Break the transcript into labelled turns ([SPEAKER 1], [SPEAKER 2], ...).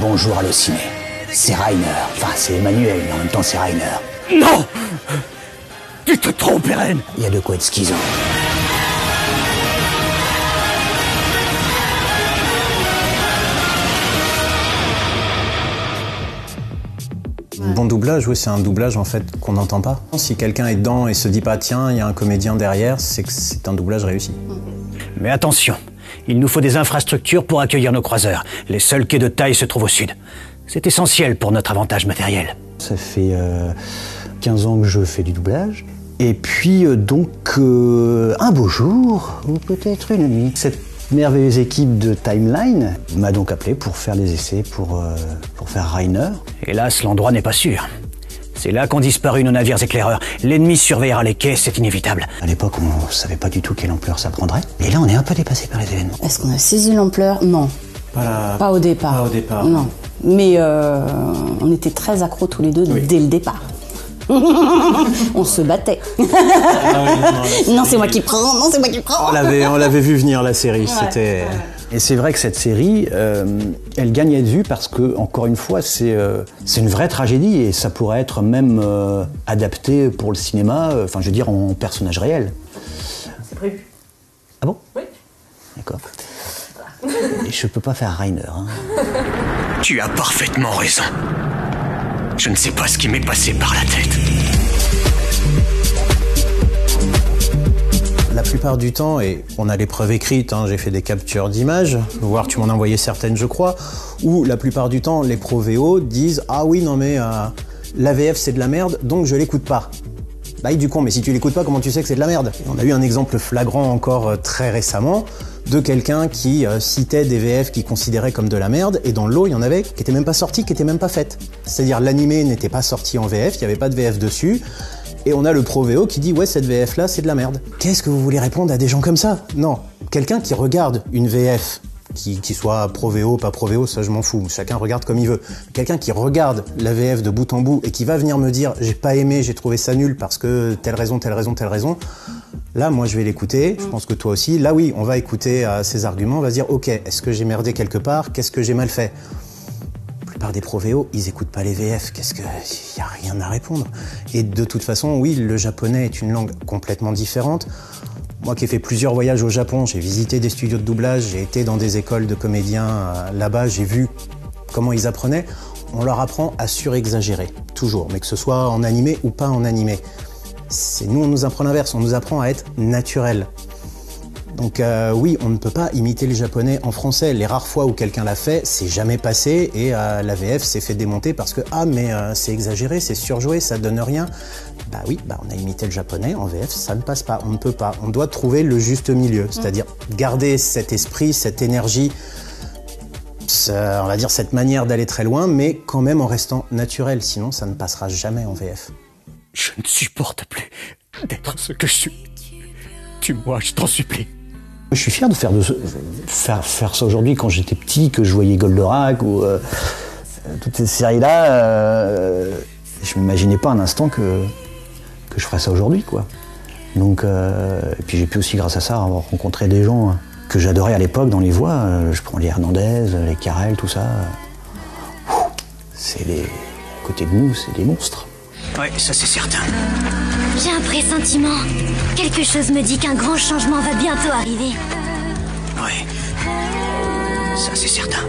[SPEAKER 1] Bonjour Allociné. C'est Rainer. Enfin, c'est Emmanuel, mais en même temps, c'est Rainer.
[SPEAKER 2] Non! Tu te trompes, Eren!
[SPEAKER 1] Il y a de quoi être schizo.
[SPEAKER 3] Bon doublage, oui, c'est un doublage en fait qu'on n'entend pas. Si quelqu'un est dedans et se dit pas tiens, il y a un comédien derrière, c'est que c'est un doublage réussi.
[SPEAKER 2] Mais attention, il nous faut des infrastructures pour accueillir nos croiseurs. Les seuls quais de taille se trouvent au sud. C'est essentiel pour notre avantage matériel.
[SPEAKER 1] Ça fait 15 ans que je fais du doublage. Et puis un beau jour, ou peut-être une nuit, cette merveilleuse équipe de Timeline m'a donc appelé pour faire des essais pour faire Rainer.
[SPEAKER 2] Hélas, l'endroit n'est pas sûr. C'est là qu'ont disparu nos navires éclaireurs. L'ennemi surveillera les quais, c'est inévitable.
[SPEAKER 1] À l'époque, on ne savait pas du tout quelle ampleur ça prendrait. Et là, on est un peu dépassé par les événements.
[SPEAKER 4] Est-ce qu'on a saisi l'ampleur? Non. Pas au départ.
[SPEAKER 3] Pas au départ.
[SPEAKER 4] Non. Mais on était très accros tous les deux dès le départ. On se battait. Non, c'est moi qui prends. Non, c'est moi qui prends.
[SPEAKER 3] On l'avait vu venir la série. Ouais. C'était.
[SPEAKER 1] Et c'est vrai que cette série, elle gagne à être vue parce que, encore une fois, c'est une vraie tragédie et ça pourrait être même adapté pour le cinéma, enfin, je veux dire, en personnage réel.
[SPEAKER 5] C'est prévu.
[SPEAKER 1] Ah bon?
[SPEAKER 5] Oui.
[SPEAKER 1] D'accord. Et je peux pas faire Rainer. Hein.
[SPEAKER 2] Tu as parfaitement raison. Je ne sais pas ce qui m'est passé par la tête.
[SPEAKER 3] La plupart du temps, et on a les preuves écrites, hein, j'ai fait des captures d'images, voire tu m'en as envoyé certaines je crois, où la plupart du temps les pros VO disent « Ah oui, non mais l'AVF c'est de la merde, donc je l'écoute pas ». Bah du con, mais si tu l'écoutes pas, comment tu sais que c'est de la merde? On a eu un exemple flagrant encore très récemment de quelqu'un qui citait des VF qu'il considérait comme de la merde, et dans le lot, il y en avait qui étaient même pas sortis, qui étaient même pas faites. C'est-à-dire l'animé n'était pas sorti en VF, il n'y avait pas de VF dessus, et on a le pro VO qui dit « Ouais, cette VF-là, c'est de la merde ». Qu'est-ce que vous voulez répondre à des gens comme ça? Non. Quelqu'un qui regarde une VF, qui soit pro VO, pas pro VO, ça je m'en fous, chacun regarde comme il veut. Quelqu'un qui regarde la VF de bout en bout et qui va venir me dire « J'ai pas aimé, j'ai trouvé ça nul parce que telle raison, telle raison, telle raison », là, moi, je vais l'écouter, je pense que toi aussi. Là, oui, on va écouter ses arguments, on va se dire « Ok, est-ce que j'ai merdé quelque part? Qu'est-ce que j'ai mal fait ?» La plupart des pros VO, ils écoutent pas les VF, y a rien à répondre. Et de toute façon, oui, le japonais est une langue complètement différente. Moi qui ai fait plusieurs voyages au Japon, j'ai visité des studios de doublage, j'ai été dans des écoles de comédiens là-bas, j'ai vu comment ils apprenaient. On leur apprend à surexagérer, toujours, mais que ce soit en animé ou pas en animé. Nous, on nous apprend l'inverse, on nous apprend à être naturel. Donc oui, on ne peut pas imiter le japonais en français. Les rares fois où quelqu'un l'a fait, c'est jamais passé et la VF s'est fait démonter parce que « Ah, mais c'est exagéré, c'est surjoué, ça donne rien ». Bah oui, on a imité le japonais, en VF, ça ne passe pas, on ne peut pas. On doit trouver le juste milieu, c'est-à-dire garder cet esprit, cette énergie, on va dire cette manière d'aller très loin, mais quand même en restant naturel, sinon ça ne passera jamais en VF.
[SPEAKER 2] Je ne supporte plus d'être ce que je suis. Tue-moi, je t'en supplie.
[SPEAKER 1] Je suis fier de faire ça aujourd'hui. Quand j'étais petit, que je voyais Goldorak ou toutes ces séries-là, je m'imaginais pas un instant que je ferais ça aujourd'hui, quoi. Donc, et puis j'ai pu aussi, grâce à ça, avoir rencontré des gens que j'adorais à l'époque dans les voix. Je prends les Hernandez, les Carrel, tout ça. C'est à côté de nous, c'est des monstres.
[SPEAKER 2] Ouais, ça c'est certain.
[SPEAKER 6] J'ai un pressentiment. Quelque chose me dit qu'un grand changement va bientôt arriver.
[SPEAKER 2] Ouais, ça c'est certain.